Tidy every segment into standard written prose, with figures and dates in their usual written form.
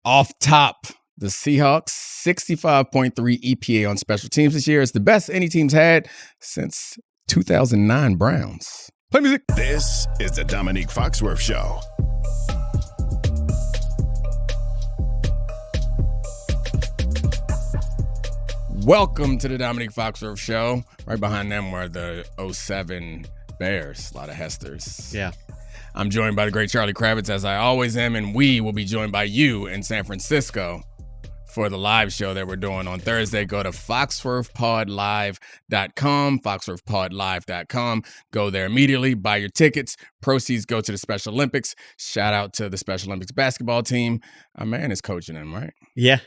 Off top, the Seahawks, 65.3 EPA on special teams this year. It's the best any team's had since 2009 Browns. Play music. This is the Domonique Foxworth Show. Welcome to the Domonique Foxworth Show. Right behind them were the 07 Bears. A lot of Hesters. Yeah. I'm joined by the great Charlie Kravitz, as I always am, and we will be joined by you in San Francisco for the live show that we're doing on Thursday. Go to foxworthpodlive.com, foxworthpodlive.com. Go there immediately, buy your tickets. Proceeds go to the Special Olympics. Shout out to the Special Olympics basketball team. Our man is coaching them, right? Yeah.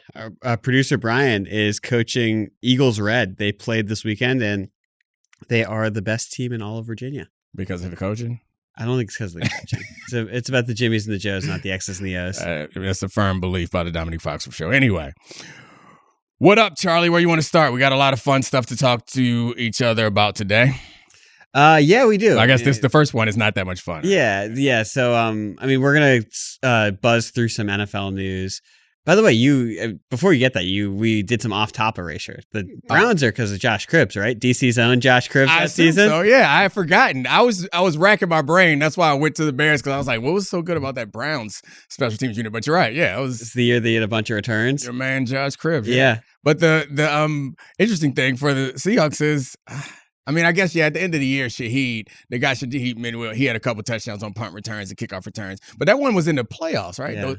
Our producer Brian is coaching Eagles Red. They played this weekend, and they are the best team in all of Virginia. Because of the coaching? I don't think it's because of the coaching. So it's about the Jimmies and the Joes, not the X's and the O's. That's a firm belief by the Domonique Foxworth Show. Anyway, what up, Charlie? Where you want to start? We got a lot of fun stuff to talk to each other about today. Yeah, we do. I guess the first one is not that much fun. Yeah. So, we're going to buzz through some NFL news. By the way, before you get that, we did some off-top erasure. The Browns are because of Josh Cribbs, right? DC's own Josh Cribbs that season. So yeah, I had forgotten. I was racking my brain. That's why I went to the Bears, because I was like, what was so good about that Browns special teams unit? But you're right. Yeah, it's the year they had a bunch of returns. Your man Josh Cribbs. Yeah. But the interesting thing for the Seahawks is, I guess, at the end of the year, the guy Shaheed Midwell, he had a couple touchdowns on punt returns and kickoff returns. But that one was in the playoffs, right? Yeah.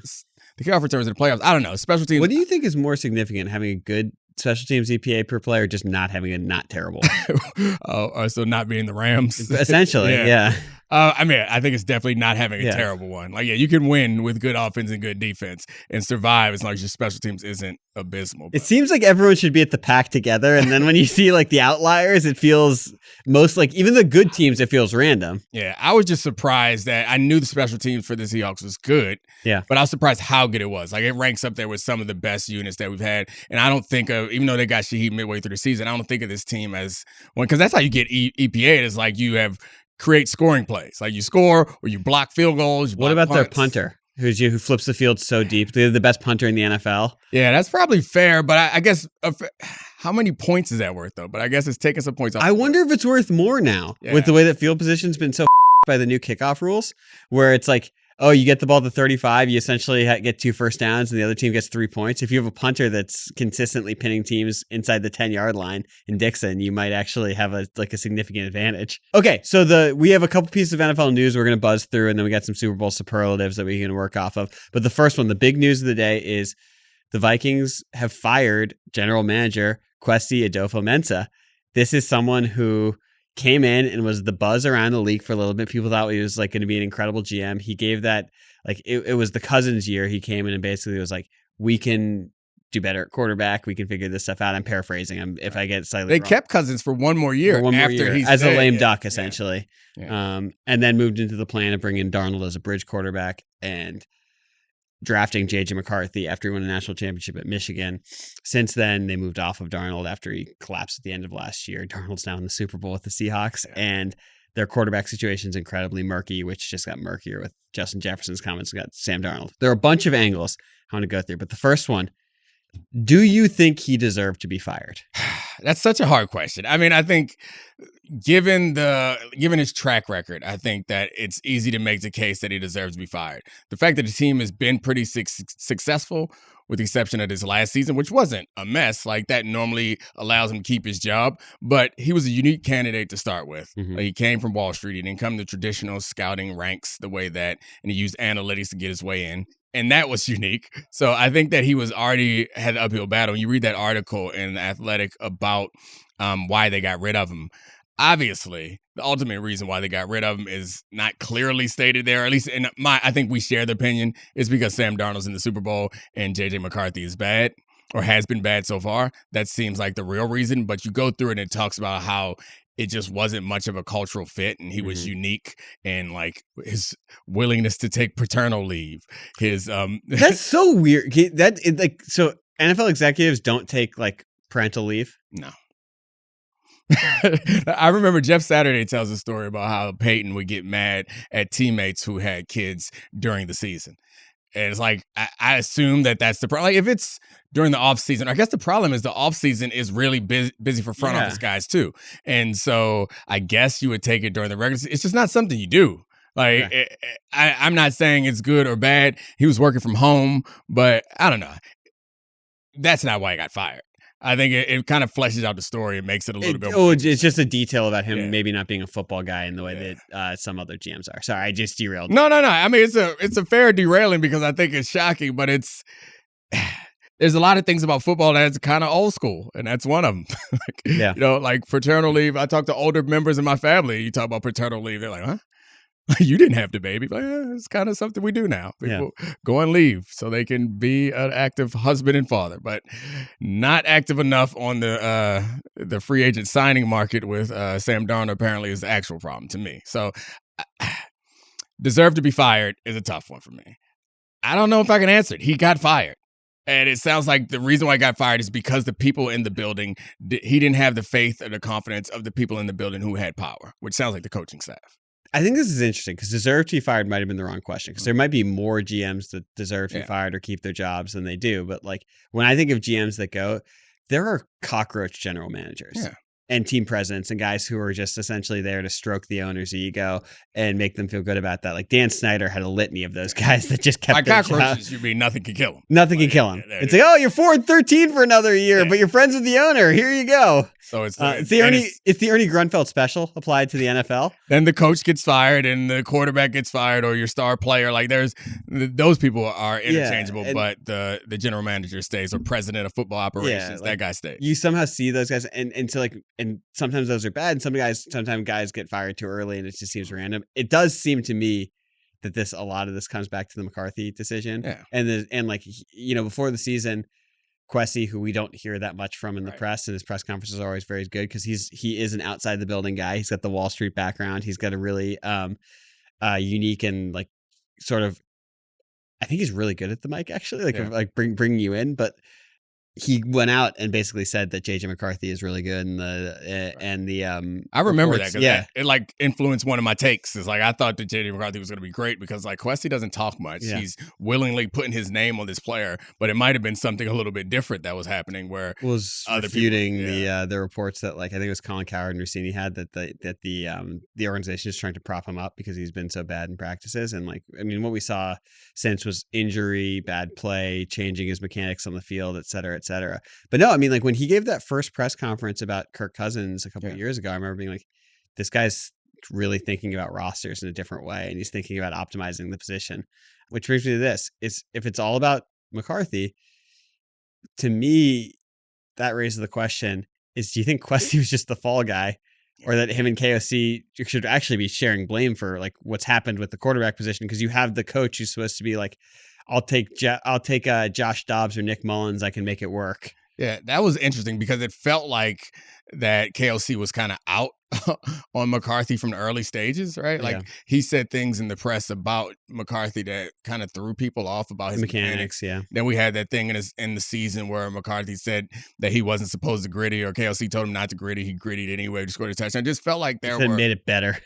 The kickoff returns in the playoffs. I don't know. Special teams. What do you think is more significant, having a good special teams EPA per play, or just not having a not terrible one? So not being the Rams? Essentially, yeah. I think it's definitely not having a terrible one. You can win with good offense and good defense and survive as long as your special teams isn't abysmal. It seems like everyone should be at the pack together, and then when you see like the outliers, it feels most like even the good teams, it feels random. Yeah, I was just surprised that I knew the special teams for the Seahawks was good. Yeah, but I was surprised how good it was. Like, it ranks up there with some of the best units that we've had. And I don't think of, even though they got Shaheed midway through the season, I don't think of this team as one, because that's how you get EPA. It's like you create scoring plays. Like, you score or you block field goals. What about their punter, who flips the field so deep? They're the best punter in the NFL. Yeah, that's probably fair. But I guess how many points is that worth, though? But I guess it's taking some points off. I wonder if it's worth more now with the way that field position's been so by the new kickoff rules, where it's like, oh, you get the ball to 35, you essentially get 2 first downs, and the other team gets 3 points. If you have a punter that's consistently pinning teams inside the 10-yard line in Dixon, you might actually have a significant advantage. Okay, so we have a couple pieces of NFL news we're going to buzz through, and then we got some Super Bowl superlatives that we can work off of. But the first one, the big news of the day, is the Vikings have fired general manager Kwesi Adofo-Mensah. This is someone who came in and was the buzz around the league for a little bit. People thought he was going to be an incredible GM. He gave that, it was the Cousins year. He came in and basically was like, we can do better at quarterback. We can figure this stuff out. I'm paraphrasing him if I get slightly wrong. They kept Cousins for one more year he's as a lame duck, essentially. Yeah. And then moved into the plan of bringing Darnold as a bridge quarterback and drafting J.J. McCarthy after he won a national championship at Michigan. Since then, they moved off of Darnold after he collapsed at the end of last year. Darnold's now in the Super Bowl with the Seahawks, and their quarterback situation is incredibly murky, which just got murkier with Justin Jefferson's comments about Sam Darnold. There are a bunch of angles I want to go through, but the first one, do you think he deserved to be fired? That's such a hard question. I think given his track record, I think that it's easy to make the case that he deserves to be fired. The fact that the team has been pretty successful, with the exception of this last season, which wasn't a mess, like that normally allows him to keep his job. But he was a unique candidate to start with. Mm-hmm. He came from Wall Street. He didn't come to traditional scouting ranks the way that, and he used analytics to get his way in. And that was unique. So I think that he was already had an uphill battle. You read that article in The Athletic about why they got rid of him. Obviously, the ultimate reason why they got rid of him is not clearly stated there. At least I think we share the opinion. It's because Sam Darnold's in the Super Bowl and J.J. McCarthy is bad, or has been bad so far. That seems like the real reason. But you go through it and it talks about how it just wasn't much of a cultural fit, and he was unique, and like his willingness to take paternal leave. His that's so weird. So NFL executives don't take like parental leave. No. I remember Jeff Saturday tells a story about how Peyton would get mad at teammates who had kids during the season. And it's like, I assume that's the problem. Like, if it's during the offseason, I guess the problem is the offseason is really busy for front office guys too. And so I guess you would take it during the regular season. It's just not something you do. Like, I'm not saying it's good or bad. He was working from home, but I don't know. That's not why he got fired. I think it kind of fleshes out the story and makes it a little bit more. It's just a detail about him maybe not being a football guy in the way that some other GMs are. Sorry, I just derailed. No. I mean, it's a fair derailing because I think it's shocking, but there's a lot of things about football that's kind of old school, and that's one of them. You know, like paternal leave. I talk to older members in my family. You talk about paternal leave, they're like, huh? You didn't have the baby. Like, it's kind of something we do now. People go on leave so they can be an active husband and father, but not active enough on the free agent signing market with Sam Darnold apparently is the actual problem to me. So deserve to be fired is a tough one for me. I don't know if I can answer it. He got fired. And it sounds like the reason why he got fired is because the people in the building, he didn't have the faith or the confidence of the people in the building who had power, which sounds like the coaching staff. I think this is interesting because deserve to be fired might have been the wrong question because there might be more GMs that deserve to be fired or keep their jobs than they do. But like when I think of GMs that go, there are cockroach general managers and team presidents and guys who are just essentially there to stroke the owner's ego and make them feel good about that. Like Dan Snyder had a litany of those guys that just kept their cockroaches. You mean nothing can kill them? Nothing can kill him. It's like, oh, you're 4-13 for another year, but you're friends with the owner. Here you go. So it's the Ernie Grunfeld special applied to the NFL. Then the coach gets fired and the quarterback gets fired or your star player. Like those people are interchangeable, but the general manager stays or president of football operations. That guy stays. You somehow see those guys and so like and sometimes those are bad and sometimes guys get fired too early and it just seems random. It does seem to me that a lot of this comes back to the McCarthy decision. Yeah. And like, you know, before the season, Kwesi, who we don't hear that much from in the press, and his press conferences are always very good because he is an outside the building guy. He's got the Wall Street background. He's got a really unique and like sort of, I think he's really good at the mic actually, like bringing you in. But he went out and basically said that JJ McCarthy is really good, and I remember that because it like influenced one of my takes. It's like I thought that JJ McCarthy was going to be great because like Kwesi doesn't talk much. Yeah. He's willingly putting his name on this player, but it might have been something a little bit different that was happening where was other refuting the reports that like I think it was Colin Cowherd and Rossini had that the organization is trying to prop him up because he's been so bad in practices, and like I mean what we saw since was injury, bad play, changing his mechanics on the field, et cetera. But no, I mean, like when he gave that first press conference about Kirk Cousins a couple of years ago, I remember being like, this guy's really thinking about rosters in a different way. And he's thinking about optimizing the position, which brings me to this is if it's all about McCarthy, to me, that raises the question is, do you think Kwesi was just the fall guy or that him and KOC should actually be sharing blame for like what's happened with the quarterback position? Because you have the coach who's supposed to be like, I'll take Josh Dobbs or Nick Mullins. I can make it work. Yeah, that was interesting because it felt like that KOC was kind of out on McCarthy from the early stages, right? Like he said things in the press about McCarthy that kind of threw people off about his mechanics. Yeah. Then we had that thing in the season where McCarthy said that he wasn't supposed to gritty, or KOC told him not to gritty. He grittied anyway to score the touchdown. It just felt like made it better.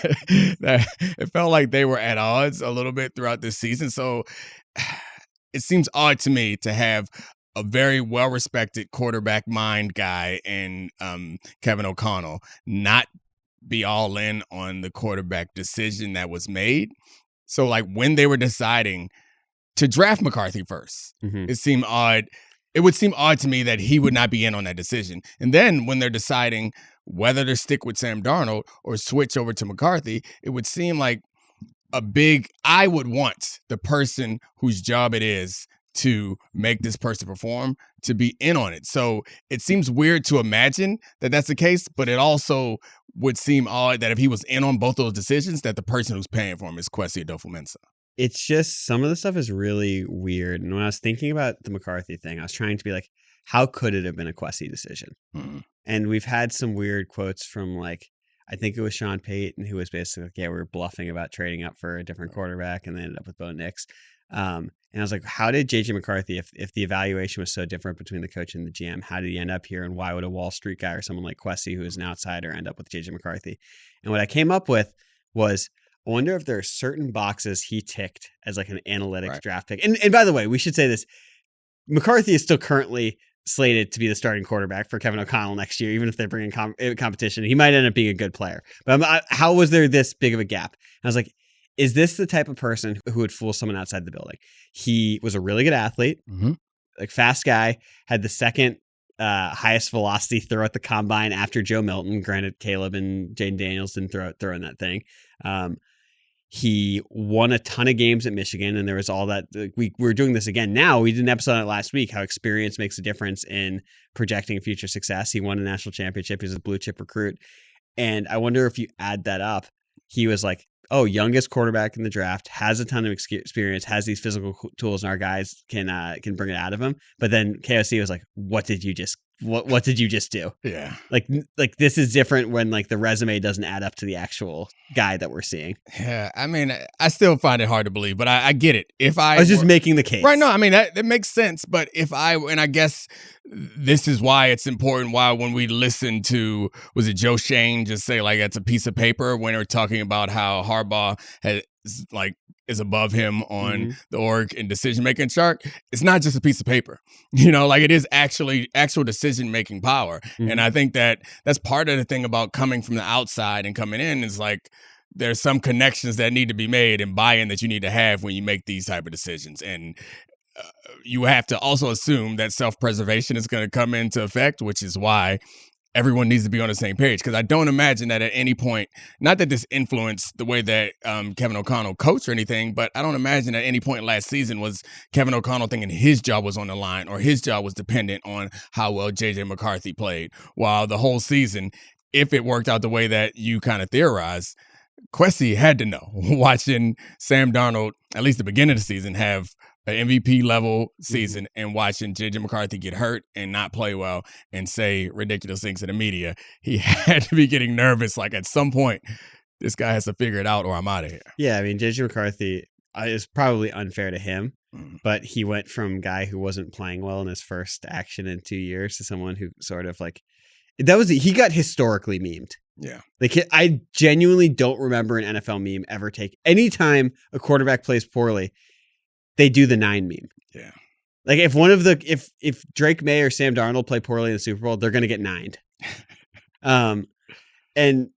It felt like they were at odds a little bit throughout this season. So it seems odd to me to have a very well-respected quarterback mind guy in Kevin O'Connell not be all in on the quarterback decision that was made. So like when they were deciding to draft McCarthy first, it seemed odd. It would seem odd to me that he would not be in on that decision. And then when they're deciding whether to stick with Sam Darnold or switch over to McCarthy, it would seem like I would want the person whose job it is to make this person perform to be in on it. So it seems weird to imagine that that's the case, but it also would seem odd that if he was in on both those decisions, that the person who's paying for him is Kwesi Adofo-Mensah. It's just some of the stuff is really weird. And when I was thinking about the McCarthy thing, I was trying to be like, how could it have been a Kwesi decision? Mm-hmm. And we've had some weird quotes from like, I think it was Sean Payton who was basically like, we were bluffing about trading up for a different quarterback, and they ended up with Bo Nix. And I was like, how did JJ McCarthy, if the evaluation was so different between the coach and the GM, how did he end up here? And why would a Wall Street guy or someone like Kwesi, who is an outsider, end up with JJ McCarthy? And what I came up with was I wonder if there are certain boxes he ticked as like an analytics draft pick. And by the way, we should say this. McCarthy is still currently slated to be the starting quarterback for Kevin O'Connell next year, even if they bring in competition. He might end up being a good player. But how was there this big of a gap? And I was like, is this the type of person who would fool someone outside the building? He was a really good athlete, like fast guy, had the second highest velocity throw at the combine after Joe Milton. Granted, Caleb and Jaden Daniels didn't throw in that thing. He won a ton of games at Michigan, and there was all that. We're doing this again now. We did an episode on it last week, how experience makes a difference in projecting future success. He won a national championship. He's a blue chip recruit. And I wonder if you add that up, he was like, oh, youngest quarterback in the draft, has a ton of experience, has these physical tools, and our guys can bring it out of him. But then KOC was like, what did you just do? Yeah. Like this is different when like the resume doesn't add up to the actual guy that we're seeing. Yeah. I mean, I still find it hard to believe, but I get it. I was just making the case. Right. No, I mean, that makes sense. But and I guess this is why it's important. Why when we listen to, was it Joe Shane just say like, it's a piece of paper when they're talking about how Harbaugh is above him on the org and decision-making chart. It's not just a piece of paper, like it is actual decision-making power. And I think that's part of the thing about coming from the outside and coming in is like, there's some connections that need to be made and buy-in that you need to have when you make these type of decisions. And you have to also assume that self-preservation is going to come into effect, which is why everyone needs to be on the same page, because I don't imagine that at any point, not that this influenced the way that Kevin O'Connell coached or anything, but I don't imagine at any point last season was Kevin O'Connell thinking his job was on the line or his job was dependent on how well J.J. McCarthy played. While the whole season, if it worked out the way that you kind of theorized, Kwesi had to know, watching Sam Darnold, at least the beginning of the season, have an MVP level season and watching J.J. McCarthy get hurt and not play well and say ridiculous things to the media, he had to be getting nervous. Like at some point, this guy has to figure it out or I'm out of here. Yeah, I mean, J.J. McCarthy is probably unfair to him, but he went from guy who wasn't playing well in his first action in 2 years to someone who sort of like, he got historically memed. Yeah. Like I genuinely don't remember an NFL meme ever anytime a quarterback plays poorly, they do the 9 meme. Yeah. Like if if Drake May or Sam Darnold play poorly in the Super Bowl, they're going to get 9'd. And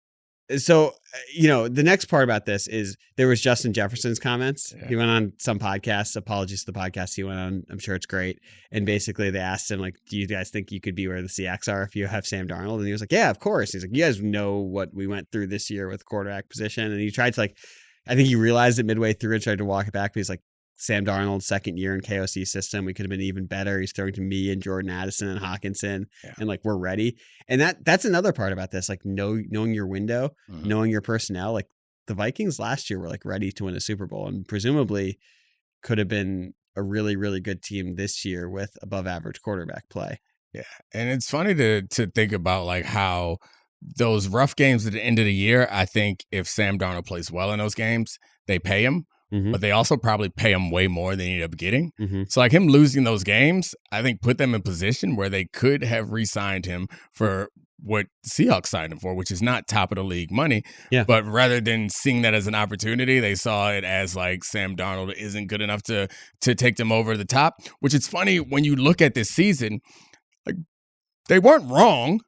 so, the next part about this is there was Justin Jefferson's comments. Yeah. He went on some podcast, apologies to the podcast he went on. I'm sure it's great. And basically they asked him like, do you guys think you could be where the Seahawks are if you have Sam Darnold? And he was like, yeah, of course. He's like, you guys know what we went through this year with quarterback position. And he tried to I think he realized it midway through and tried to walk it back, but he's like, Sam Darnold's second year in KOC system, we could have been even better. He's throwing to me and Jordan Addison and Hawkinson, and like we're ready. And that's another part about this, like knowing your window, knowing your personnel. Like the Vikings last year were like ready to win a Super Bowl, and presumably could have been a really, really good team this year with above average quarterback play. Yeah, and it's funny to think about like how those rough games at the end of the year. I think if Sam Darnold plays well in those games, they pay him. But they also probably pay him way more than he ended up getting. So like him losing those games, I think put them in position where they could have re-signed him for what Seahawks signed him for, which is not top of the league money. Yeah. But rather than seeing that as an opportunity, they saw it as like Sam Darnold isn't good enough to take them over the top, which is funny when you look at this season, like they weren't wrong.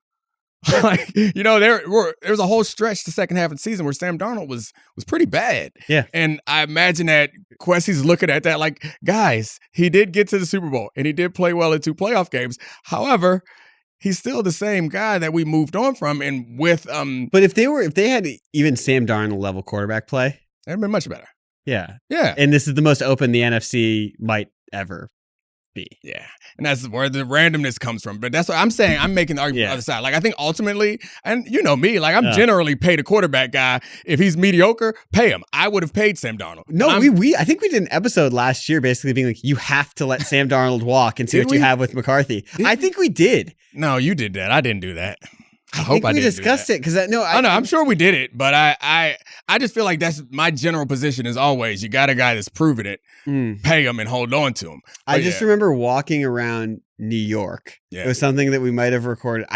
Like, there was a whole stretch the second half of the season where Sam Darnold was pretty bad. Yeah. And I imagine that Kwesi's looking at that like, guys, he did get to the Super Bowl and he did play well in 2 playoff games. However, he's still the same guy that we moved on from. And with but if they had even Sam Darnold level quarterback play, it'd been much better. Yeah. Yeah. And this is the most open the NFC might ever be. Yeah. And that's where the randomness comes from. But that's what I'm saying. I'm making the argument on the other side. Like, I think ultimately, and you know me, like I'm generally paid a quarterback guy. If he's mediocre, pay him. I would have paid Sam Darnold. No, I think we did an episode last year basically being like, you have to let Sam Darnold walk and see what you have with McCarthy. I think we did. No, you did that. I didn't do that. I hope we discussed it because I'm sure we did it, but I just feel like that's my general position is always you got a guy that's proven it, pay him and hold on to him. But I just remember walking around New York. Yeah. It was something that we might have recorded.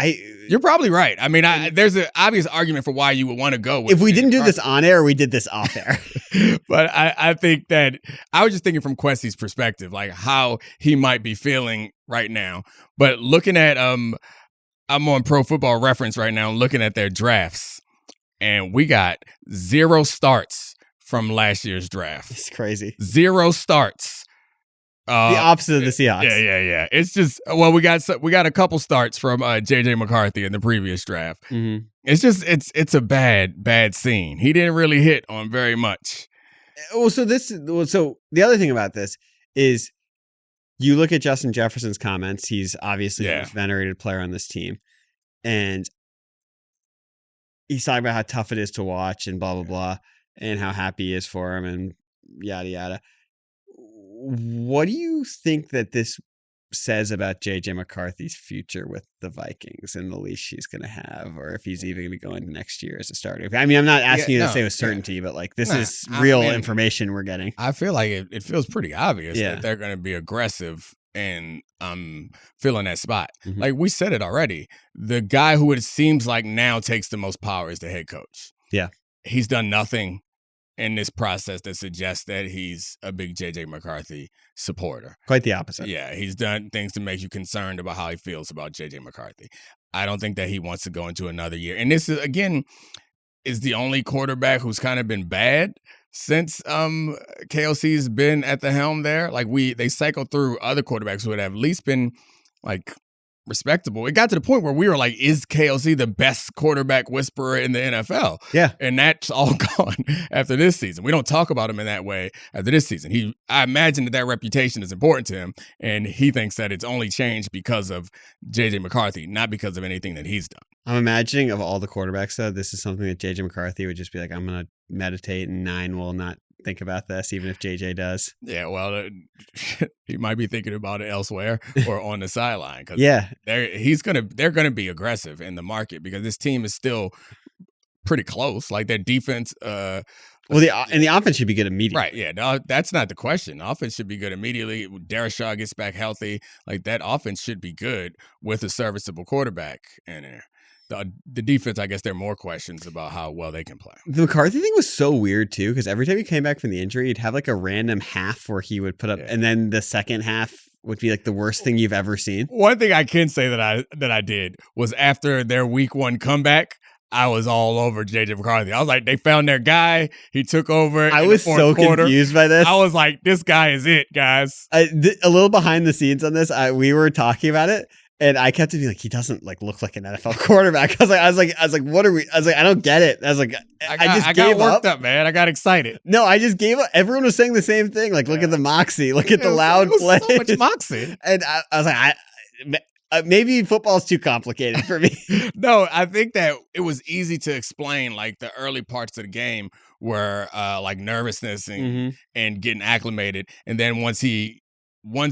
You're probably right. I mean, there's an obvious argument for why you would want to go with if we didn't do this on air, we did this off air. But I think that I was just thinking from Kwesi's perspective, like how he might be feeling right now. But looking at I'm on Pro Football Reference right now, looking at their drafts, and we got 0 starts from last year's draft. It's crazy. 0 starts. The opposite of the Seahawks. Yeah. It's just we got a couple starts from JJ McCarthy in the previous draft. Mm-hmm. It's just it's a bad scene. He didn't really hit on very much. So the other thing about this is you look at Justin Jefferson's comments. He's obviously the most venerated player on this team, and he's talking about how tough it is to watch and blah blah blah, and how happy he is for him and yada yada. What do you think that this says about JJ McCarthy's future with the Vikings and the leash he's going to have, or if he's even going to go into next year as a starter? I mean, I'm not asking you to say with certainty, but like this is real information we're getting. I feel like it feels pretty obvious that they're going to be aggressive, and I'm feeling that spot. Mm-hmm. Like we said it already, the guy who it seems like now takes the most power is the head coach. Yeah. He's done nothing in this process that suggests that he's a big JJ McCarthy supporter. Quite the opposite. Yeah, he's done things to make you concerned about how he feels about JJ McCarthy. I don't think that he wants to go into another year. And this is, again, is the only quarterback who's kind of been bad since KLC's been at the helm there. Like they cycled through other quarterbacks who would have at least been like respectable. It got to the point where we were like, is KLC the best quarterback whisperer in the NFL? Yeah. And that's all gone after this season. We don't talk about him in that way after this season. I imagine that reputation is important to him, and he thinks that it's only changed because of JJ McCarthy, not because of anything that he's done. I'm imagining of all the quarterbacks, though, this is something that JJ McCarthy would just be like, I'm going to meditate, and 9 will not think about this, even if JJ does. Yeah, well, he might be thinking about it elsewhere or on the sideline. They're gonna be aggressive in the market because this team is still pretty close. Like their defense. The offense should be good immediately. Right. Yeah. No, that's not the question. The offense should be good immediately. Darashad gets back healthy. Like that offense should be good with a serviceable quarterback in there. The defense, I guess there are more questions about how well they can play. The McCarthy thing was so weird, too, because every time he came back from the injury, he'd have like a random half where he would put up, and then the second half would be like the worst thing you've ever seen. One thing I can say that I did was after their week 1 comeback, I was all over JJ McCarthy. I was like, they found their guy. He took over. I was so confused by this. I was like, this guy is it, guys. A little behind the scenes on this. We were talking about it. And I kept being like, he doesn't like look like an NFL quarterback. I was like, what are we? I was like, I don't get it. I was like, I got worked up, man. I got excited. No, I just gave up. Everyone was saying the same thing. Like, look at the moxie. Look at the loud play. So much moxie. And I was like, maybe football's too complicated for me. No, I think that it was easy to explain. Like the early parts of the game were like nervousness and getting acclimated, and then once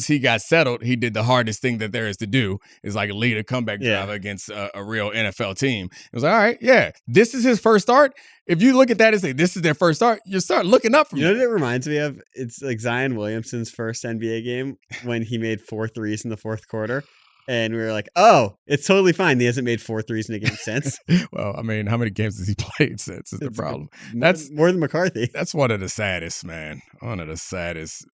he got settled, he did the hardest thing that there is to do, is like lead a comeback drive against a real NFL team. It was like, all right, this is his first start. If you look at that and say, this is their first start, you start looking up from You know what it reminds me of? It's like Zion Williamson's first NBA game when he made 4 threes in the fourth quarter. And we were like, oh, it's totally fine. He hasn't made 4 threes in a game since. Well, I mean, how many games has he played since is the problem? That's more than McCarthy. That's one of the saddest, man. One of the saddest.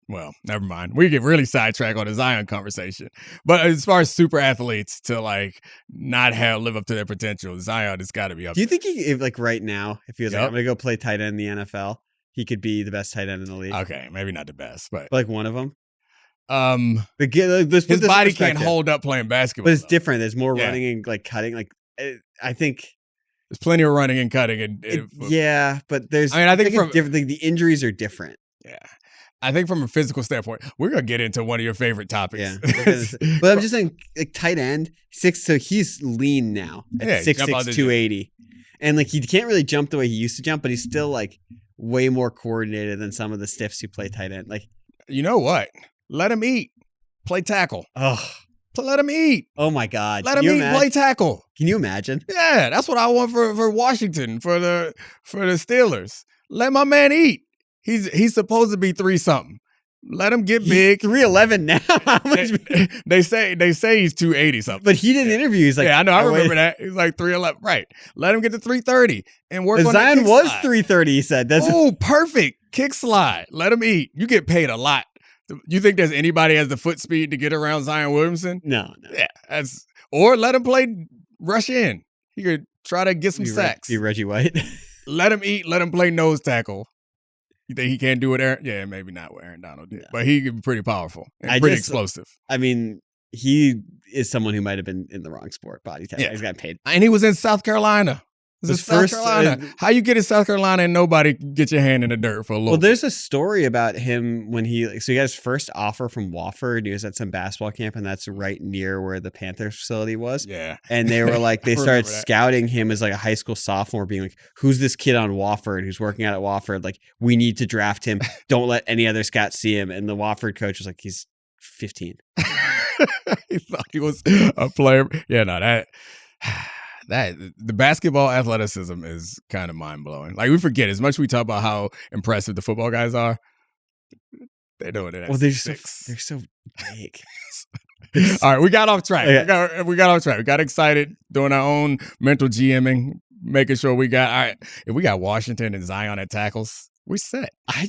Well, never mind. We get really sidetracked on the Zion conversation. But as far as super athletes to like not live up to their potential, Zion has got to be up. Do you think if like right now, if he was like, I'm going to go play tight end in the NFL, he could be the best tight end in the league? Okay, maybe not the best, but like one of them. His body can't hold up playing basketball. But it's different. There's more running and like cutting. Like I think there's plenty of running and cutting. But there's. I think it's different. Like, the injuries are different. Yeah. I think from a physical standpoint, we're gonna get into one of your favorite topics. Yeah, but I'm just saying, like tight end 6, so he's lean now at 6'6", 280, and like he can't really jump the way he used to jump, but he's still like way more coordinated than some of the stiffs who play tight end. Like, you know what? Let him eat, play tackle. Oh, let him eat. Oh my God, let him eat, play tackle. Can you imagine? Yeah, that's what I want for Washington for the Steelers. Let my man eat. He's supposed to be 3-something. Let him get He's big. 311 now. How much? They say he's 280 something. But he did an interview. He's like, yeah, I know. I remember that. He's like 311. Right. Let him get to 330 and work on that Zion kick was slide. 330. He said. Perfect. Kick slide. Let him eat. You get paid a lot. You think there's anybody has the foot speed to get around Zion Williamson? No. Yeah. Or let him play rush in. He could try to get some sacks. Be Reggie White. Let him eat. Let him play nose tackle. You think he can't do it, Aaron? Yeah, maybe not what Aaron Donald did. But he could be pretty powerful and pretty explosive. I mean, he is someone who might have been in the wrong sport. Body type. Yeah. He's got paid. And he was in South Carolina. South Carolina. How you get in South Carolina and nobody get your hand in the dirt for a little Well, there's a story about him when he got his first offer from Wofford. He was at some basketball camp, and that's right near where the Panthers facility was. Yeah. And they were like, they started scouting him as like a high school sophomore, being like, who's this kid on Wofford who's working out at Wofford? Like, we need to draft him. Don't let any other scouts see him. And the Wofford coach was like, he's 15. He thought he was a player. Yeah, no, that the basketball athleticism is kind of mind blowing. Like, we forget as much as we talk about how impressive the football guys are. They're doing it. Well, they're so big. All right, we got off track. Okay. We got off track. We got excited doing our own mental GMing, making sure we got all right. If we got Washington and Zion at tackles, we set. I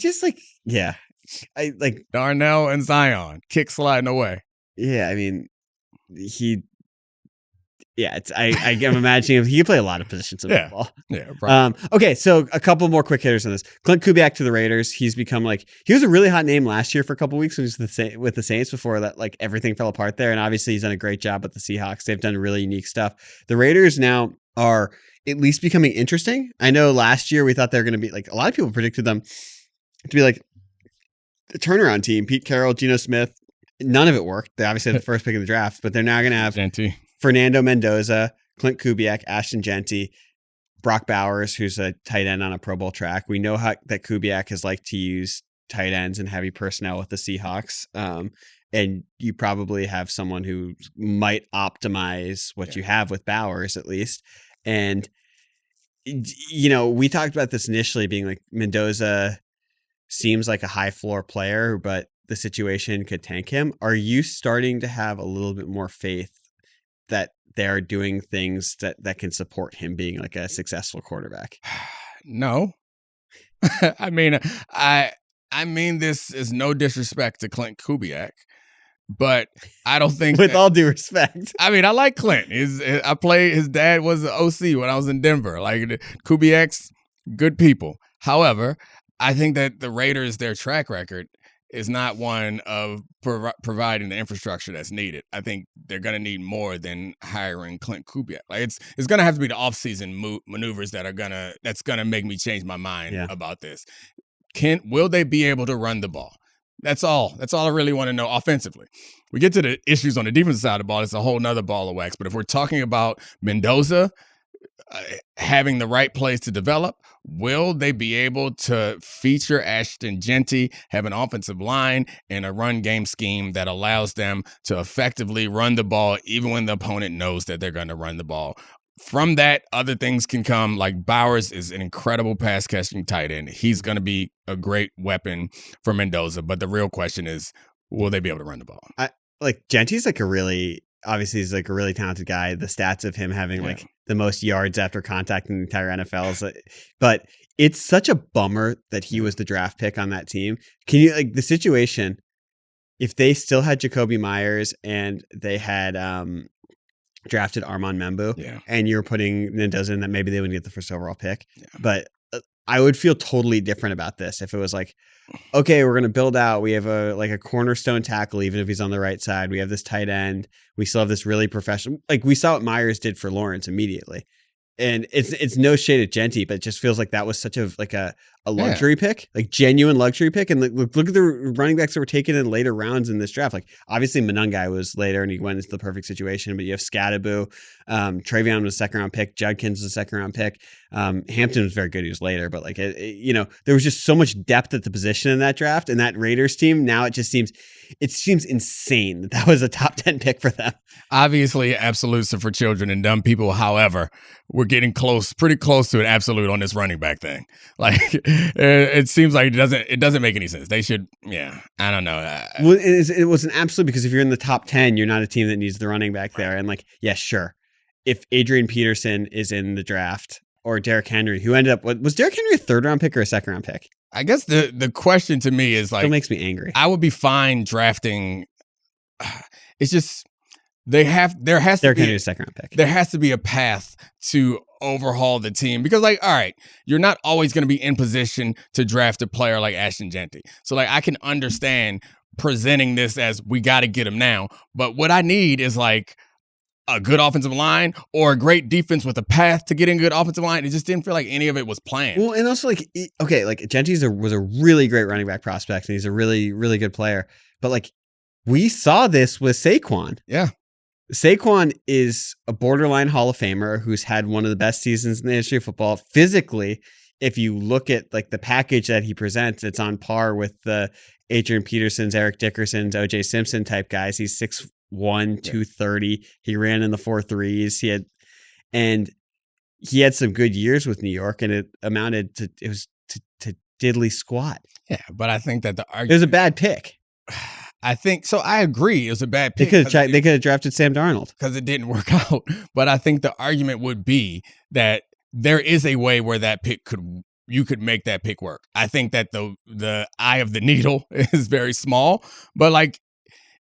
like Darnell and Zion kick sliding away. Yeah, I mean, I'm imagining he could play a lot of positions in football. Yeah, probably. Okay, so a couple more quick hitters on this. Klint Kubiak to the Raiders. He's become he was a really hot name last year for a couple of weeks when he was with the Saints before that, everything fell apart there. And obviously he's done a great job with the Seahawks. They've done really unique stuff. The Raiders now are at least becoming interesting. I know last year we thought they were going to be a lot of people predicted them to be like the turnaround team. Pete Carroll, Geno Smith. None of it worked. They obviously had the first pick of the draft, but they're now going to have Genty. Fernando Mendoza, Klint Kubiak, Ashton Genty, Brock Bowers, who's a tight end on a Pro Bowl track. We know that Kubiak has liked to use tight ends and heavy personnel with the Seahawks. And you probably have someone who might optimize what you have with Bowers at least. And, we talked about this initially being like Mendoza seems like a high floor player, but the situation could tank him. Are you starting to have a little bit more faith that they're doing things that can support him being a successful quarterback? No. I mean, I mean this is no disrespect to Klint Kubiak, but I don't think with all due respect. I mean, I like Klint. His dad was the OC when I was in Denver. Kubiak's good people. However, I think that the Raiders, their track record is not one of providing the infrastructure that's needed. I think they're going to need more than hiring Klint Kubiak. It's going to have to be the offseason maneuvers that's going to make me change my mind about this. Will they be able to run the ball? That's all. That's all I really want to know offensively. We get to the issues on the defensive side of the ball. It's a whole nother ball of wax. But if we're talking about Mendoza having the right place to develop, will they be able to feature Ashton Genty, have an offensive line and a run game scheme that allows them to effectively run the ball even when the opponent knows that they're going to run the ball? From that, other things can come. Bowers is an incredible pass catching tight end. He's going to be a great weapon for Mendoza. But the real question is, will they be able to run the ball? Genty's obviously he's a really talented guy. The stats of him having the most yards after contact in the entire NFL. But it's such a bummer that he was the draft pick on that team. Can you the situation if they still had Jacoby Myers and they had drafted Armand Membu and you're putting Mendoza in, that maybe they wouldn't get the first overall pick. Yeah. But I would feel totally different about this if it was okay, we're going to build out. We have a cornerstone tackle, even if he's on the right side. We have this tight end. We still have this really professional. We saw what Myers did for Lawrence immediately. And it's no shade at Genty, but it just feels like that was such a luxury pick, genuine luxury pick. And look at the running backs that were taken in later rounds in this draft. Obviously Monungai was later and he went into the perfect situation, but you have Scadaboo, Travion was a second round pick, Judkins was a second round pick. Hampton was very good. He was later, but there was just so much depth at the position in that draft, and that Raiders team. Now it seems insane that was a top 10 pick for them. Obviously, absolutes are for children and dumb people. However, we're getting pretty close to an absolute on this running back thing. Like it seems like it doesn't make any sense. They should, I don't know. Well, it was an absolute because if you're in the top 10, you're not a team that needs the running back there. And like, yeah, sure. If Adrian Peterson is in the draft or Derrick Henry, who ended up, was Derrick Henry a 3rd round pick or a 2nd round pick? I guess the question to me is like, it makes me angry. I would be fine drafting. It's just, Derrick Henry is a 2nd round pick. There has to be a path to overhaul the team because, like, all right, you're not always going to be in position to draft a player like Ashton Genty. So, like, I can understand presenting this as we got to get him now. But what I need is like a good offensive line or a great defense with a path to getting a good offensive line. It just didn't feel like any of it was planned. Well, and also like, okay, like Genty was a really great running back prospect and he's a really, really good player. But like, we saw this with Saquon. Yeah. Saquon is a borderline Hall of Famer who's had one of the best seasons in the history of football. Physically, if you look at like the package that he presents, it's on par with the Adrian Petersons, Eric Dickersons, OJ Simpson type guys. He's 6'1", 230. He ran in the 4.3s. He had some good years with New York, and it amounted to diddly squat. Yeah, but I think that it was a bad pick. I think so. I agree. It was a bad pick. They could have drafted Sam Darnold because it didn't work out. But I think the argument would be that there is a way where that pick you could make that pick work. I think that the eye of the needle is very small, but like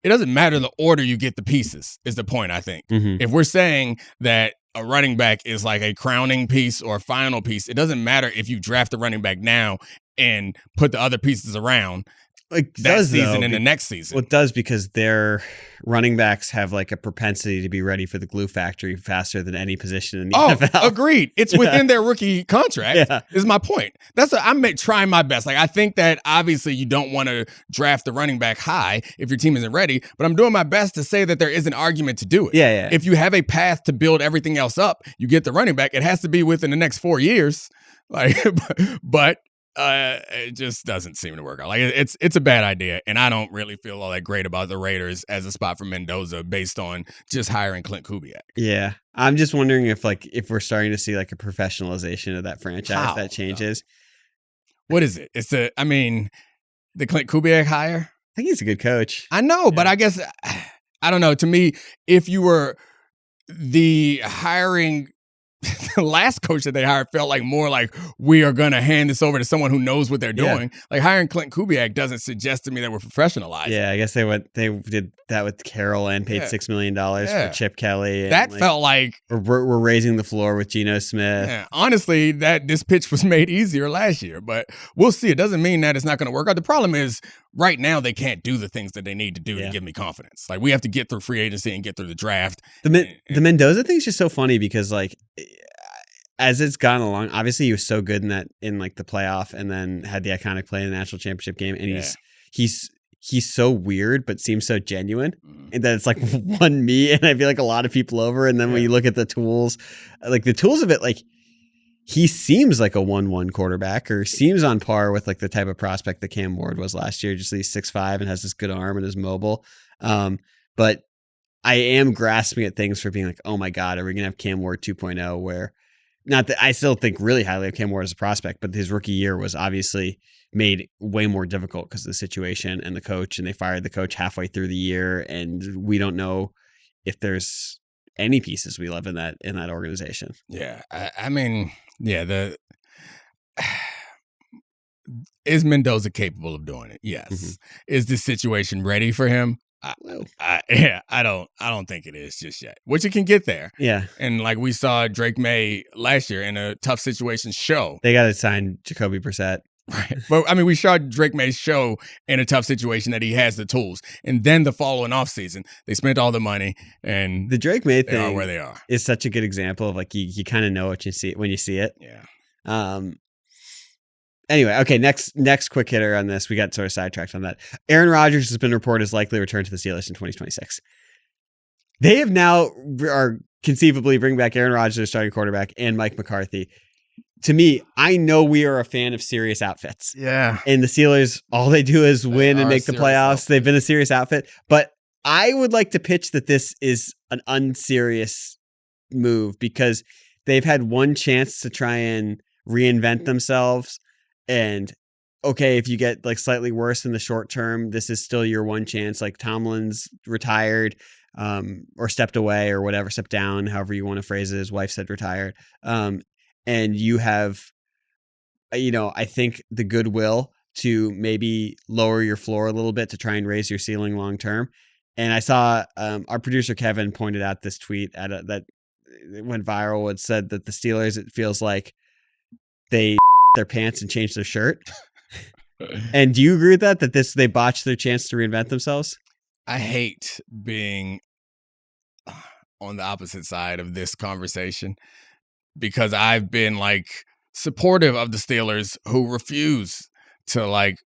it doesn't matter the order you get the pieces is the point. I think if we're saying that a running back is like a crowning piece or a final piece, it doesn't matter if you draft a running back now and put the other pieces around. Like that season and the next season. Well, it does because their running backs have like a propensity to be ready for the glue factory faster than any position in the NFL. Agreed. It's within their rookie contract. Is my point. I'm trying my best. Like I think that obviously you don't want to draft the running back high if your team isn't ready, but I'm doing my best to say that there is an argument to do it. Yeah. If you have a path to build everything else up, you get the running back. It has to be within the next 4 years. Like, but. It just doesn't seem to work out. Like it's a bad idea, and I don't really feel all that great about the Raiders as a spot for Mendoza based on just hiring Klint Kubiak. Yeah, I'm just wondering if we're starting to see like a professionalization of that franchise that changes. What is it? It's the Klint Kubiak hire. I think he's a good coach. I know, but I guess I don't know. To me, if you were the hiring. The last coach that they hired felt like more like we are going to hand this over to someone who knows what they're doing. Like hiring Klint Kubiak doesn't suggest to me that we're professionalizing. Yeah, I guess they did that with Carroll and paid $6 million for Chip Kelly. And that felt like we're raising the floor with Geno Smith. Yeah, honestly, this pitch was made easier last year, but we'll see. It doesn't mean that it's not going to work out. The problem is right now they can't do the things that they need to do to give me confidence. Like we have to get through free agency and get through the draft. The Mendoza thing is just so funny because like as it's gone along, obviously he was so good in like the playoff and then had the iconic play in the national championship game. And he's so weird, but seems so genuine and that it's like won me. And I feel like a lot of people over. And then when you look at the tools, like the tools of it, like he seems like a 1-1 quarterback or seems on par with like the type of prospect that Cam Ward was last year. Just he's 6'5" and has this good arm and is mobile. But I am grasping at things for being like, oh my God, are we going to have Cam Ward 2.0 where not that I still think really highly of Cam Ward as a prospect, but his rookie year was obviously made way more difficult because of the situation and the coach, and they fired the coach halfway through the year. And we don't know if there's any pieces we love in that organization. Yeah. Is Mendoza capable of doing it? Yes. Is this situation ready for him? I don't think it is just yet. Which it can get there. Yeah. And like we saw Drake May last year in a tough situation show. They got to sign Jacoby Brissett. Right. But I mean, we saw Drake May show in a tough situation that he has the tools. And then the following offseason, they spent all the money and the Drake May thing are where they are. Is such a good example of like you kind of know what you see when you see it. Yeah. Anyway, okay, next quick hitter on this. We got sort of sidetracked on that. Aaron Rodgers has been reported as likely to return to the Steelers in 2026. They have now are conceivably bring back Aaron Rodgers as starting quarterback and Mike McCarthy. To me, I know we are a fan of serious outfits. Yeah. And the Steelers, all they do is win and make the playoffs. Outfit. They've been a serious outfit. But I would like to pitch that this is an unserious move because they've had one chance to try and reinvent themselves. And okay, if you get like slightly worse in the short term, this is still your one chance. Like Tomlin's retired, or stepped away or whatever, stepped down, however you want to phrase it. His wife said retired. And you have, I think the goodwill to maybe lower your floor a little bit to try and raise your ceiling long term. And I saw our producer Kevin pointed out this tweet that went viral. It said that the Steelers, it feels like they their pants and changed their shirt. And do you agree with that they botched their chance to reinvent themselves? I hate being on the opposite side of this conversation because I've been like supportive of the Steelers who refuse to like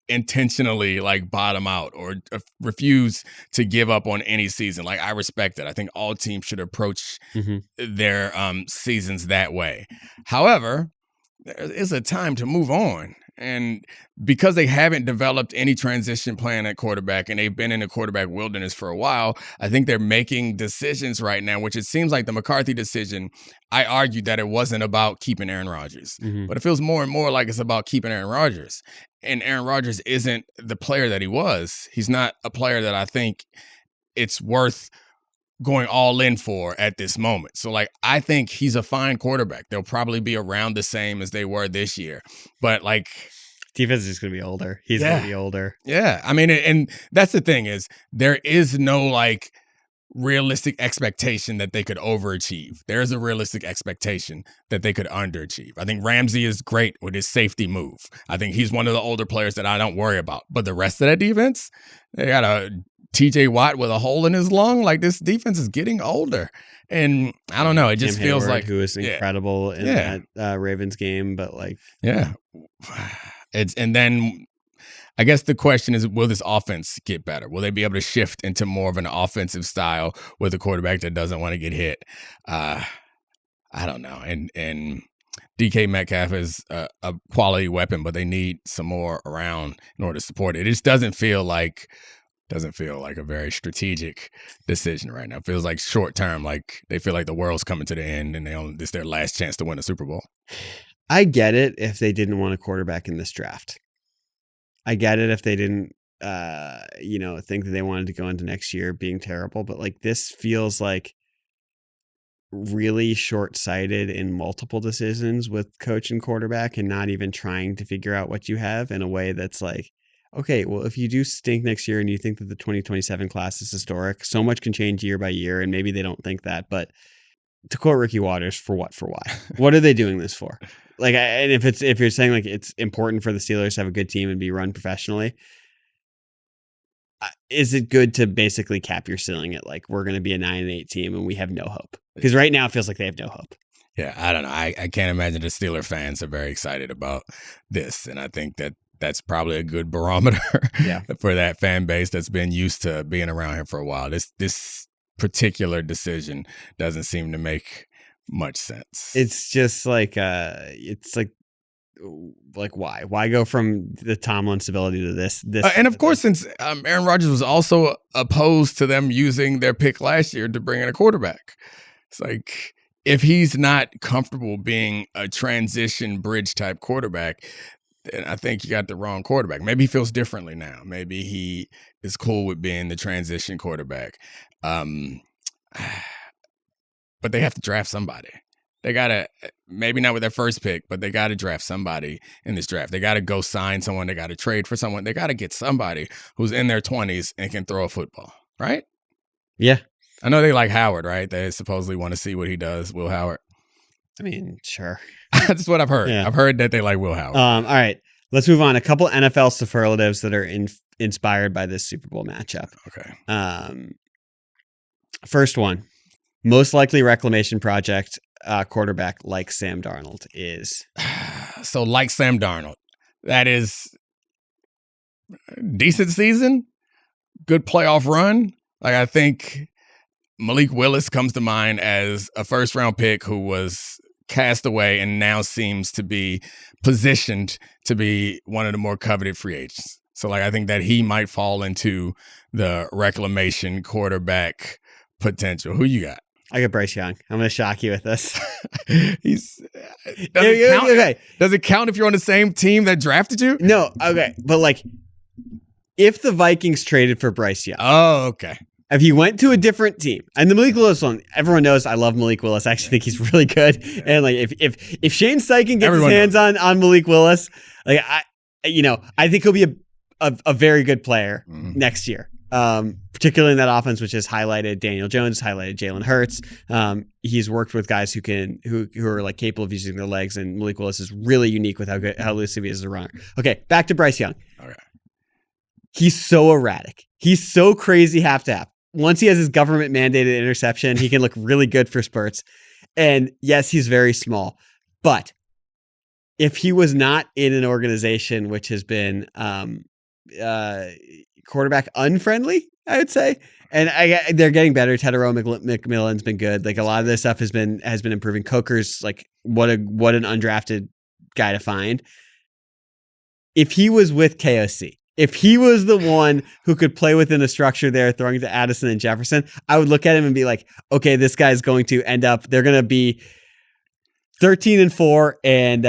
intentionally like bottom out or refuse to give up on any season. Like I respect it. I think all teams should approach their seasons that way. However, there is a time to move on. And because they haven't developed any transition plan at quarterback and they've been in the quarterback wilderness for a while, I think they're making decisions right now, which it seems like the McCarthy decision, I argued that it wasn't about keeping Aaron Rodgers. But it feels more and more like it's about keeping Aaron Rodgers. And Aaron Rodgers isn't the player that he was. He's not a player that I think it's worth going all in for at this moment. So like, I think he's a fine quarterback. They'll probably be around the same as they were this year, but like defense is just going to be older. He's going to be older. Yeah. I mean, and that's the thing is there is no like realistic expectation that they could overachieve. There is a realistic expectation that they could underachieve. I think Ramsey is great with his safety move. I think he's one of the older players that I don't worry about, but the rest of that defense, they got a TJ Watt with a hole in his lung. Like this defense is getting older. And I don't know. It just feels like who is incredible in that Ravens game, but like, and then I guess the question is, will this offense get better? Will they be able to shift into more of an offensive style with a quarterback that doesn't want to get hit? I don't know. And DK Metcalf is a quality weapon, but they need some more around in order to support it. It just doesn't feel like a very strategic decision right now. It feels like short term, like they feel like the world's coming to the end and this is their last chance to win a Super Bowl. I get it if they didn't want a quarterback in this draft. I get it if they didn't, think that they wanted to go into next year being terrible. But like this feels like really short-sighted in multiple decisions with coach and quarterback and not even trying to figure out what you have in a way that's like, okay, well, if you do stink next year and you think that the 2027 class is historic, so much can change year by year, and maybe they don't think that. But to quote Ricky Waters, for what, for why? What are they doing this for? Like, and if you're saying like it's important for the Steelers to have a good team and be run professionally, is it good to basically cap your ceiling at like we're going to be a 9-8 team and we have no hope? Because right now it feels like they have no hope. Yeah, I don't know. I can't imagine the Steeler fans are very excited about this, and I think that's probably a good barometer for that fan base that's been used to being around here for a while. This particular decision doesn't seem to make much sense. It's just like why go from the Tomlin stability to this and of course, since Aaron Rodgers was also opposed to them using their pick last year to bring in a quarterback. It's like, if he's not comfortable being a transition bridge type quarterback, then I think you got the wrong quarterback. Maybe he feels differently now. Maybe he is cool with being the transition quarterback. But they have to draft somebody. They got to, maybe not with their first pick, but they got to draft somebody in this draft. They got to go sign someone. They got to trade for someone. They got to get somebody who's in their 20s and can throw a football, right? Yeah. I know they like Howard, right? They supposedly want to see what he does, Will Howard. I mean, sure. That's what I've heard. Yeah. I've heard that they like Will Howard. All right. Let's move on. A couple NFL superlatives that are inspired by this Super Bowl matchup. Okay. First one, most likely reclamation project quarterback like Sam Darnold is. So like Sam Darnold, that is decent season, good playoff run. Like I think Malik Willis comes to mind as a first round pick who was cast away and now seems to be positioned to be one of the more coveted free agents. So like I think that he might fall into the reclamation quarterback potential. Who you got? I got Bryce Young. I'm going to shock you with this. Does it count if you're on the same team that drafted you? No. Okay. But like, if the Vikings traded for Bryce Young. Oh, okay. If he went to a different team, and the Malik Willis one, everyone knows I love Malik Willis. I actually think he's really good. And like, if Shane Steichen gets his hands on Malik Willis, like I think he'll be a very good player next year. Particularly in that offense, which has highlighted Daniel Jones, highlighted Jalen Hurts. He's worked with guys who are like capable of using their legs, and Malik Willis is really unique with how elusive he is as a runner. Okay, back to Bryce Young. Okay. He's so erratic. He's so crazy half to half. Once he has his government mandated interception, he can look really good for spurts. And yes, he's very small, but if he was not in an organization which has been quarterback unfriendly, I would say, and they're getting better. Tedero McMillan's been good. Like a lot of this stuff has been improving. Coker's like what an undrafted guy to find. If he was with KOC, if he was the one who could play within the structure there, throwing to Addison and Jefferson, I would look at him and be like, okay, this guy's going to end up. They're going to be 13-4, and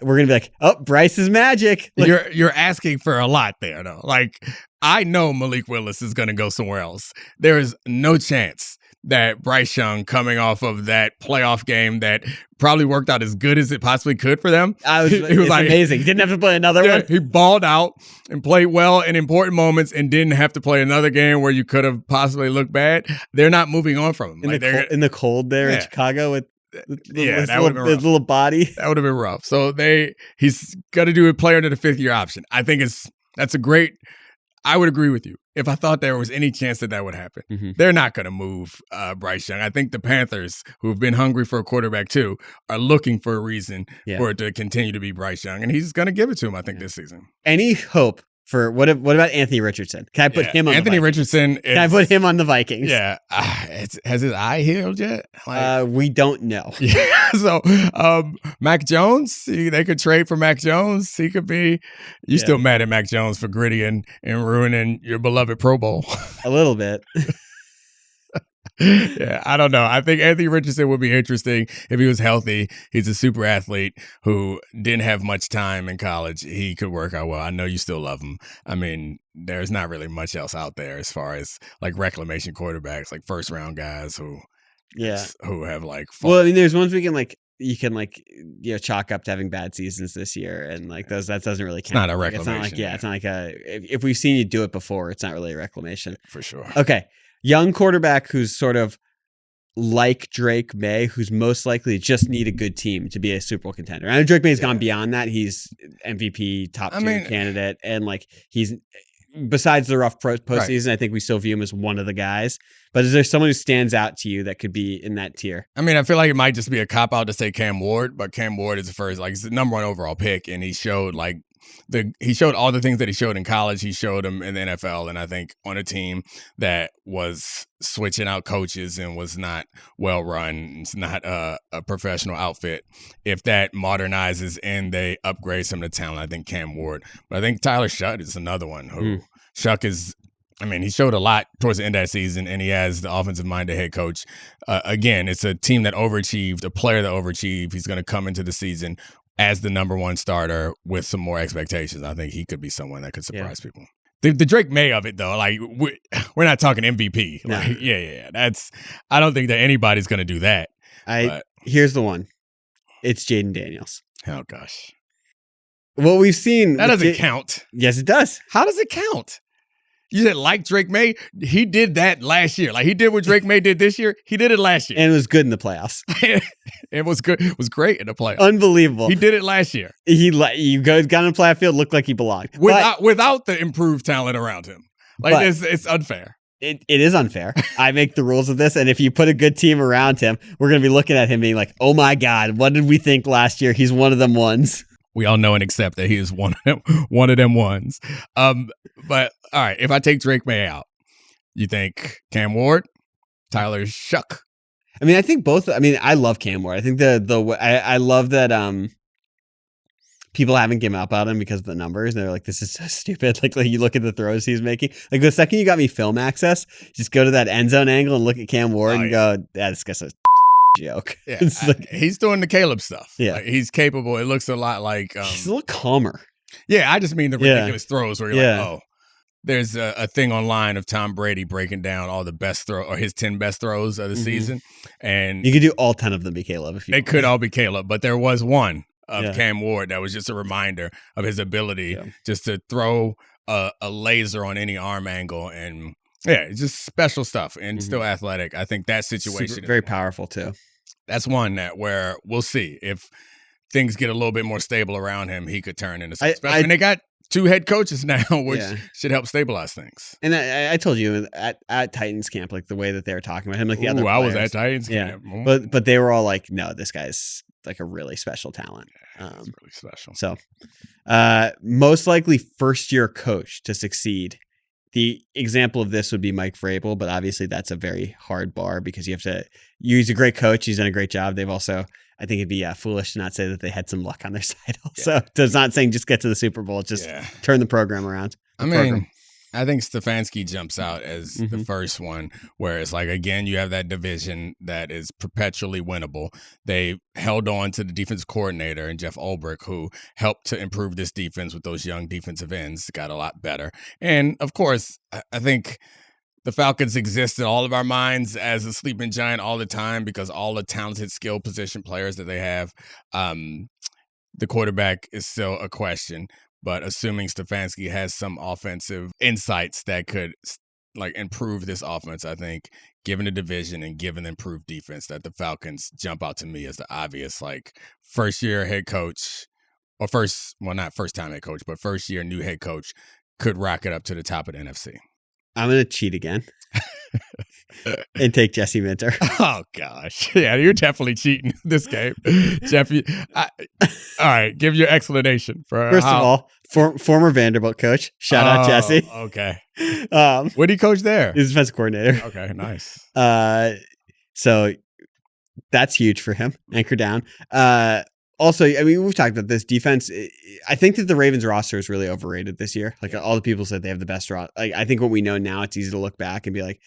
we're gonna be like, oh, Bryce is magic. Like, you're asking for a lot there, though. Like, I know Malik Willis is gonna go somewhere else. There is no chance that Bryce Young, coming off of that playoff game that probably worked out as good as it possibly could for them, it was like, amazing. He didn't have to play another one. He balled out and played well in important moments, and didn't have to play another game where you could have possibly looked bad. They're not moving on from him. In the cold there in Chicago with. That would have been rough. His little body. That would have been rough. So he's got to do a player under the 5th-year option. I think that's a great. I would agree with you if I thought there was any chance that would happen. Mm-hmm. They're not going to move Bryce Young. I think the Panthers, who've been hungry for a quarterback too, are looking for a reason for it to continue to be Bryce Young, and he's going to give it to him. I think this season. Any hope for what about Anthony Richardson? Can I put him on Anthony the Vikings? Richardson? Can I put him on the Vikings? Yeah. Has his eye healed yet? We don't know. Yeah. So Mac Jones, they could trade for Mac Jones. He could be. You're still mad at Mac Jones for gritty and ruining your beloved Pro Bowl. A little bit. Yeah, I don't know. I think Anthony Richardson would be interesting if he was healthy. He's a super athlete who didn't have much time in college. He could work out well. I know you still love him. I mean, there's not really much else out there as far as like reclamation quarterbacks, like first round guys who have like fought. Well, I mean, there's ones you can chalk up to having bad seasons this year, and like those, that doesn't really count. It's not a reclamation. It's not like if we've seen you do it before, it's not really a reclamation. For sure. Okay. Young quarterback who's sort of like Drake May, who's most likely just need a good team to be a Super Bowl contender. I know Drake May's gone beyond that. He's MVP top tier candidate, and like he's besides the rough postseason, right. I think we still view him as one of the guys. But is there someone who stands out to you that could be in that tier? I mean, I feel like it might just be a cop out to say Cam Ward, but Cam Ward is the first, like, he's the number 1 overall pick, and he showed he showed all the things that he showed in college. He showed them in the NFL, and I think on a team that was switching out coaches and was not well run, it's not a professional outfit. If that modernizes and they upgrade some of the talent, I think Cam Ward. But I think Tyler Shutt is another one who Shuck is. I mean, he showed a lot towards the end of that season, and he has the offensive-minded head coach. Again, it's a team that overachieved, a player that overachieved. He's going to come into the season as the number 1 starter with some more expectations. I think he could be someone that could surprise people. The Drake May of it, though, like we're not talking MVP. No. Like, that's. I don't think that anybody's going to do that. Here's the one. It's Jaden Daniels. Oh gosh, what we've seen that doesn't count. Yes, it does. How does it count? You said like Drake May? He did that last year. Like he did what Drake May did this year. He did it last year. And it was good in the playoffs. It was good. It was great in the playoffs. Unbelievable. He did it last year. You got in the playoff field, looked like he belonged. Without the improved talent around him. Like it's unfair. It is unfair. I make the rules of this, and if you put a good team around him, we're going to be looking at him being like, oh my God, what did we think last year? He's one of them ones. We all know and accept that he is one of them ones. But all right, if I take Drake May out, you think Cam Ward, Tyler Shuck? I mean, I think both. I mean, I love Cam Ward. I think I love that. people haven't given up on him because of the numbers. And they're like, this is so stupid. Like you look at the throws he's making. Like the second you got me film access, just go to that end zone angle and look at Cam Ward and go, this guy's a joke. Yeah, he's doing the Caleb stuff. Yeah. Like, he's capable. It looks a lot like... he's a little calmer. Yeah, I just mean the ridiculous throws where you're like, oh. There's a thing online of Tom Brady breaking down all the best throw or his 10 best throws of the season. And you could do all 10 of them be Caleb. If you they could all be Caleb, but there was one of Cam Ward that was just a reminder of his ability just to throw a laser on any arm angle. And it's just special stuff and still athletic. I think that situation very powerful too. That's one where we'll see if things get a little bit more stable around him, he could turn into something special. And they got 2 head coaches now, which should help stabilize things. And I told you at Titans camp, like the way that they were talking about him, like the other players. I was at Titans camp. But they were all like, no, this guy's like a really special talent. It's really special. So most likely first year coach to succeed. The example of this would be Mike Vrabel, but obviously that's a very hard bar because he's a great coach. He's done a great job. They've also, I think it'd be foolish to not say that they had some luck on their side also. Yeah. So it's not saying just get to the Super Bowl, just turn the program around. I think Stefanski jumps out as the first one, where it's like, again, you have that division that is perpetually winnable. They held on to the defense coordinator and Jeff Ulbrich, who helped to improve this defense with those young defensive ends, got a lot better. And, of course, I think the Falcons exist in all of our minds as a sleeping giant all the time because all the talented skill position players that they have, the quarterback is still a question. But assuming Stefanski has some offensive insights that could like improve this offense, I think, given the division and given the improved defense, that the Falcons jump out to me as the obvious like first-year head coach or not first-time head coach, but first-year new head coach could rocket up to the top of the NFC. I'm going to cheat again and take Jesse Minter. Oh, gosh. Yeah, you're definitely cheating this game. Jeffy, all right, give your explanation. First of all, former Vanderbilt coach. Shout out Jesse. Okay. What did he coach there? He's defensive coordinator. Okay, nice. So that's huge for him. Anchor down. Also, I mean, we've talked about this defense. I think that the Ravens roster is really overrated this year. Like all the people said they have the best roster. Like, I think what we know now, it's easy to look back and be like,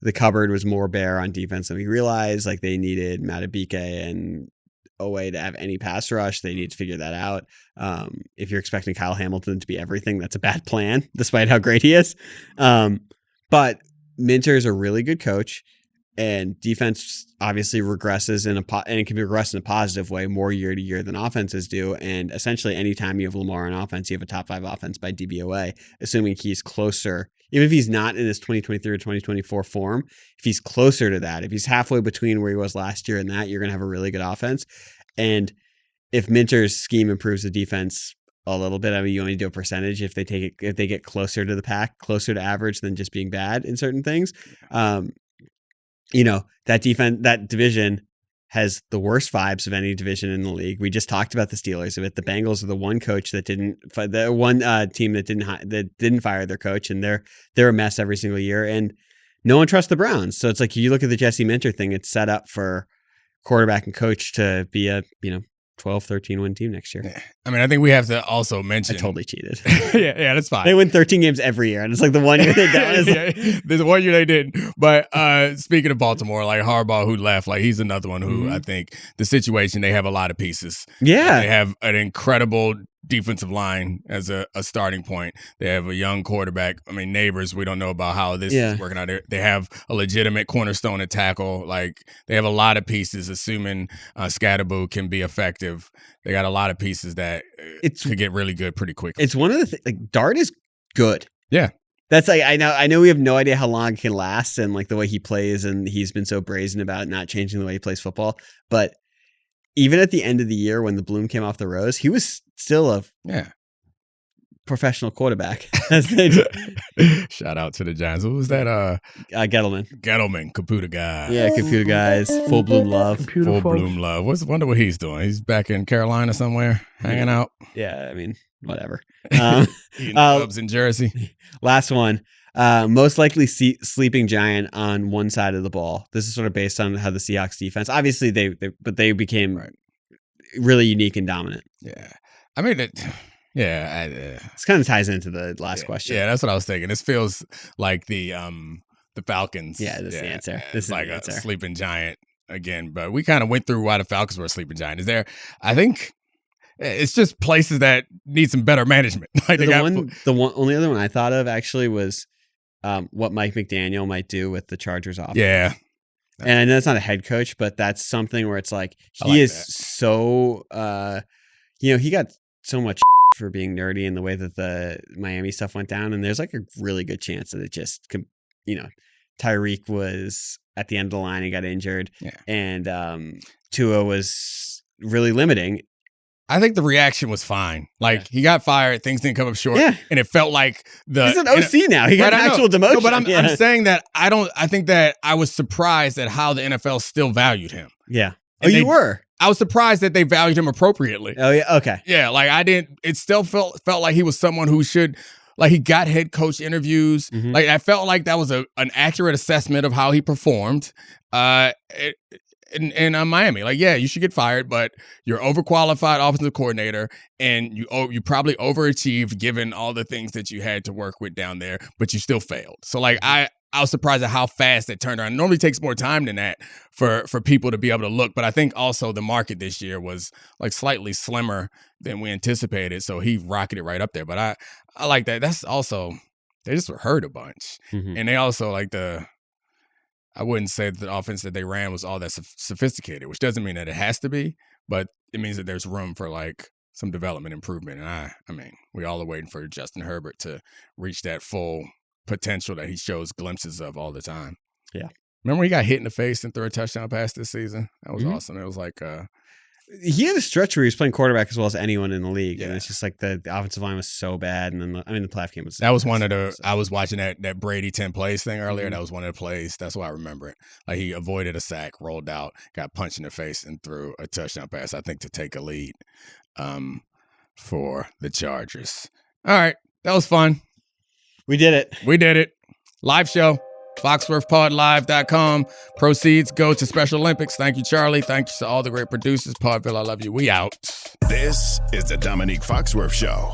the cupboard was more bare on defense than we realized. Like they needed Matabike and Owe to have any pass rush. They need to figure that out. If you're expecting Kyle Hamilton to be everything, that's a bad plan, despite how great he is. But Minter is a really good coach. And defense obviously regresses and it can be regressed in a positive way more year to year than offenses do. And essentially, anytime you have Lamar on offense, you have a top 5 offense by DVOA, assuming he's closer. Even if he's not in his 2023 or 2024 form, if he's closer to that, if he's halfway between where he was last year and that, you're going to have a really good offense. And if Minter's scheme improves the defense a little bit, I mean, you only do a percentage if they get closer to the pack, closer to average than just being bad in certain things. That division has the worst vibes of any division in the league. We just talked about the Steelers of it. The Bengals are the one coach that didn't fire their coach, and they're a mess every single year. And no one trusts the Browns. So it's like you look at the Jesse Minter thing. It's set up for quarterback and coach to be a 12, 13 win team next year. Yeah. I mean, I think we have to also mention. I totally cheated. yeah, that's fine. They win 13 games every year, and it's like the one year they don't. There's one year they didn't. But speaking of Baltimore, like Harbaugh, who left, like he's another one who I think the situation, they have a lot of pieces. Yeah. They have an incredible defensive line as a starting point. They have a young quarterback. I mean, Neighbors, we don't know about how this is working out. They have a legitimate cornerstone at tackle. Like, they have a lot of pieces, assuming Scatterboo can be effective. They got a lot of pieces that could get really good pretty quickly. It's one of the things, like, Dart is good. Yeah. That's like, I know we have no idea how long it can last and like the way he plays, and he's been so brazen about not changing the way he plays football. But even at the end of the year when the bloom came off the rose, he was still a professional quarterback. Shout out to the Giants. What was that? Gettleman, Caputa guy. Yeah, Caputa guys. Full bloom love. Bloom love. Wonder what he's doing. He's back in Carolina somewhere, hanging out. Yeah, I mean, whatever. Eating clubs in Jersey. Last one. Most likely sleeping giant on one side of the ball. This is sort of based on how the Seahawks defense. Obviously, they became really unique and dominant. Yeah. I mean, this kind of ties into the last question. Yeah, that's what I was thinking. This feels like the Falcons. Yeah, this is the answer. This is like the answer. A sleeping giant again. But we kind of went through why the Falcons were a sleeping giant. I think it's just places that need some better management. Like the only other one I thought of actually was what Mike McDaniel might do with the Chargers offense. Yeah. And I know it's not a head coach, but that's something where it's like he is so he got so much for being nerdy in the way that the Miami stuff went down, and there's like a really good chance that it just Tyreek was at the end of the line and got injured, and Tua was really limiting. I think the reaction was fine. Like he got fired, things didn't come up short, and it felt like he's an OC now. He got an actual demotion. No, but I'm saying that I think that I was surprised at how the NFL still valued him. Yeah. You were. I was surprised that they valued him appropriately. Oh yeah. Okay. Yeah. Like I didn't. It still felt like he was someone who should. Like he got head coach interviews. Mm-hmm. Like I felt like that was an accurate assessment of how he performed. In Miami, like, yeah, you should get fired, but you're overqualified offensive coordinator, and you probably overachieved given all the things that you had to work with down there, but you still failed. So, like, I was surprised at how fast it turned around. It normally takes more time than that for people to be able to look, but I think also the market this year was like slightly slimmer than we anticipated, so he rocketed right up there. But I like that. That's also, they just were hurt a bunch, and they also like I wouldn't say that the offense that they ran was all that sophisticated, which doesn't mean that it has to be, but it means that there's room for like some development improvement. And I mean, we all are waiting for Justin Herbert to reach that full potential that he shows glimpses of all the time. Yeah. Remember when he got hit in the face and threw a touchdown pass this season? That was awesome. It was like he had a stretch where he was playing quarterback as well as anyone in the league, and it's just like the offensive line was so bad, and then the playoff game was. That was one of the. I was watching that Brady 10 plays thing earlier. That was one of the plays. That's why I remember it. Like he avoided a sack, rolled out, got punched in the face, and threw a touchdown pass. I think to take a lead, for the Chargers. All right, that was fun. We did it. Live show. FoxworthPodLive.com. Proceeds go to Special Olympics. Thank you, Charlie. Thank you to all the great producers. Podville, I love you. We out. This is the Domonique Foxworth Show.